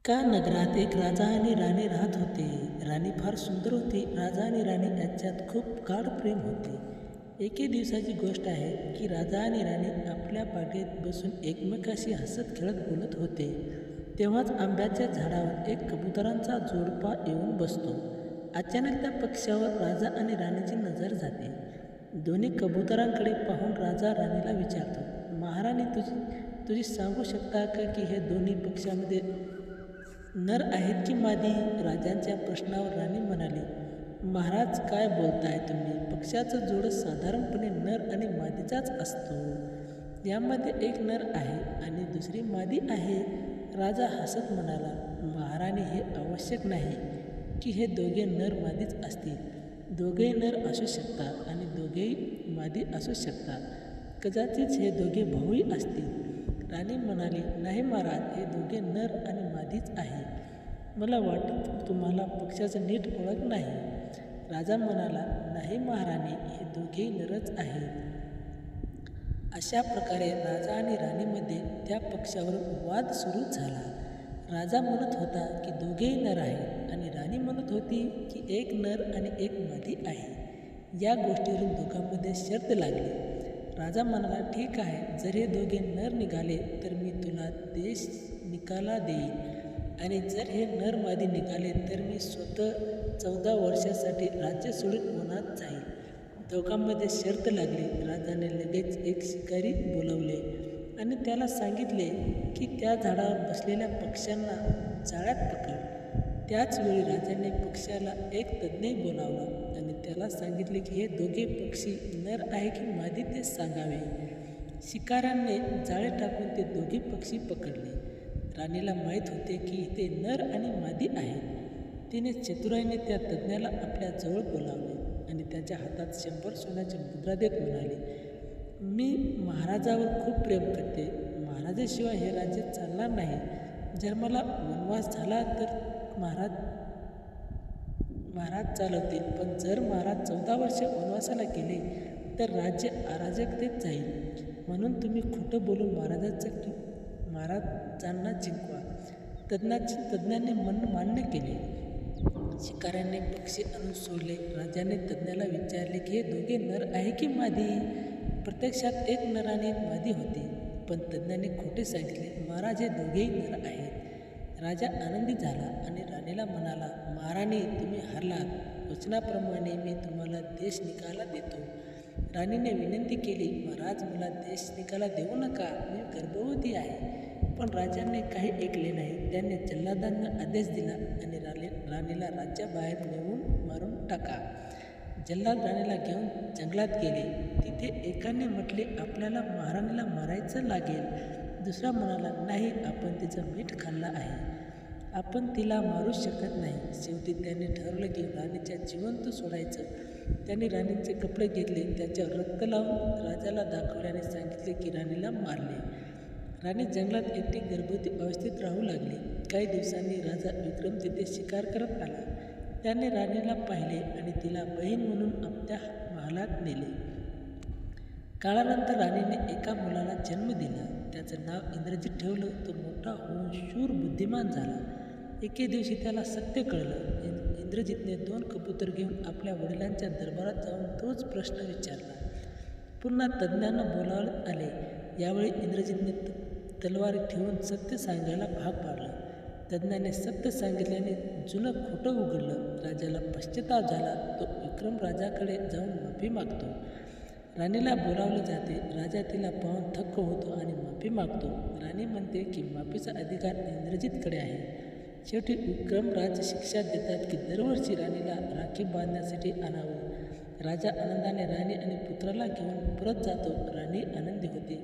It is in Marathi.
का नगरात एक राजा आणि राणी राहत होते. राणी फार सुंदर होती. राजा आणि राणी यांच्यात खूप गाढ प्रेम होते. एके दिवसाची गोष्ट आहे की राजा आणि राणी आपल्या बागेत बसून एकमेकाशी हसत खेळत बोलत होते. तेव्हाच आंब्याच्या झाडावर एक कबुतरांचा जोडपा येऊन बसतो. अचानक त्या पक्ष्यावर राजा आणि राणीची नजर जाते. दोन्ही कबुतरांकडे पाहून राजा राणीला विचारतो, महाराणी तुझी सांगू शकता का की हे दोन्ही पक्ष्यामध्ये नर आहेत की मादी? राजांच्या प्रश्नावर राणी म्हणाली, महाराज काय बोलताय तुम्ही? पक्ष्याचं जोड साधारणपणे नर आणि मादीचाच असतो. यामध्ये एक नर आहे आणि दुसरी मादी आहे. राजा हसत म्हणाला, महाराणी हे आवश्यक नाही की हे दोघे नर मादीच असतील. दोघेही नर असू शकतात आणि दोघेही मादी असू शकतात. कदाचित हे दोघे भाऊही असतील. राणी म्हणाली, नाही महाराज, हे दोघे नर आणि मादीच आहे. मला वाटत तुम्हाला पक्ष्याचं नीट ओळख नाही. राजा म्हणाला, नाही महाराणी, हे दोघेही नरच आहेत. अशा प्रकारे राजा आणि राणीमध्ये त्या पक्ष्यावर वाद सुरू झाला. राजा म्हणत होता की दोघेही नर आहेत आणि राणी म्हणत होती की एक नर आणि एक मादी आहे. या गोष्टीवरून दोघांमध्ये शर्त लागली. राजा म्हणाला, ठीक आहे, जर हे दोघे नर निघाले तर मी तुला देश निकाला देईन आणि जर हे नर मादी निघाले तर मी स्वतः 14 वर्षासाठी राज्य सोडून वनात जाईल. दोघांमध्ये शर्त लागली. राजाने लगेच एक शिकारी बोलावले आणि त्याला सांगितले की त्या झाडावर बसलेल्या पक्ष्यांना जाळ्यात पकड. त्याच वेळी राजाने पक्ष्याला एक तज्ज्ञही बोलावला आणि त्याला सांगितले की हे दोघे पक्षी नर आहे की मादी ते सांगावे. शिकाऱ्यांनी जाळे टाकून ते दोघे पक्षी पकडले. राणीला माहीत होते की ते नर आणि मादी आहेत. तिने चतुराईने त्या तज्ज्ञाला आपल्या जवळ बोलावले आणि त्याच्या हातात 100 सोन्याची मुद्रा देत म्हणाले, मी महाराजावर खूप प्रेम करते. महाराजाशिवाय हे राज्य चालणार नाही. जर मला वनवास झाला तर महाराज चालवतील, पण जर महाराज 14 वर्ष वनवासाला गेले तर राज्य अराजकतेत जाईल. म्हणून तुम्ही खोटं बोलून महाराजांना जिंकवा. तज्ज्ञाने मान्य केले. शिकाऱ्यांनी पक्षी आणून सोडले. राजाने तज्ज्ञाला विचारले की हे दोघे नर आहे की मादी? प्रत्यक्षात एक नर आणि एक मादी होते, पण तज्ज्ञाने खोटे सांगितले. महाराज, हे दोघेही नर आहेत. राजा आनंदी झाला आणि राणीला म्हणाला, महाराणी, तुम्ही हारलात. वचनाप्रमाणे मी तुम्हाला देश निकाला देतो. राणीने विनंती केली, महाराज, मला देश निकाला देऊ नका, मी गर्भवती आहे. पण राजाने काही ऐकले नाही. त्याने जल्लादांना आदेश दिला आणि राणीला राज्याबाहेर नेऊन मारून टाका. जल्लाद राणीला घेऊन जंगलात गेले. तिथे एकाने म्हटले, आपल्याला महाराणीला मारायचं लागेल. दुसरा म्हणाला, नाही, आपण तिचं मीठ खाल्लं आहे, आपण तिला मारू शकत नाही. शेवटी त्याने ठरवलं की राणीच्या जिवंत सोडायचं. त्याने राणीचे कपडे घेतले, त्याच्यावर रक्त लावून राजाला दाखवले आणि सांगितले की राणीला मारले. राणी जंगलात एकटी गर्भवती अवस्थेत राहू लागली. काही दिवसांनी राजा विक्रम तिथे शिकार करत आला. त्याने राणीला पाहिले आणि तिला बहीण म्हणून आपल्या महालात नेले. काळानंतर राणीने एका मुलाला जन्म दिला. त्याचं नाव इंद्रजित ठेवलं. तो मोठा होऊन शूर बुद्धिमान झाला. एके दिवशी त्याला सत्य कळलं. इंद्रजितने 2 कबूतर घेऊन आपल्या वडिलांच्या दरबारात जाऊन तोच प्रश्न विचारला. पुन्हा तज्ज्ञांना बोलावण्यात आले. यावेळी इंद्रजितने तलवार ठेवून सत्य सांगायला भाग पाडलं. तज्ज्ञाने सत्य सांगितल्याने जुनं खोटं उघडलं. राजाला पश्चाताप झाला. तो विक्रम राजाकडे जाऊन माफी मागतो. राणीला बोलावले जाते. राजा तिला पाहून थक्क होतो आणि माफी मागतो. राणी म्हणते की माफीचा अधिकार इंद्रजितकडे आहे. शेवटी विक्रमराज शिक्षा देतात की दरवर्षी राणीला राखी बांधण्यासाठी आणावं. राजा आनंदाने राणी आणि पुत्राला घेऊन परत जातो. राणी आनंदी होते.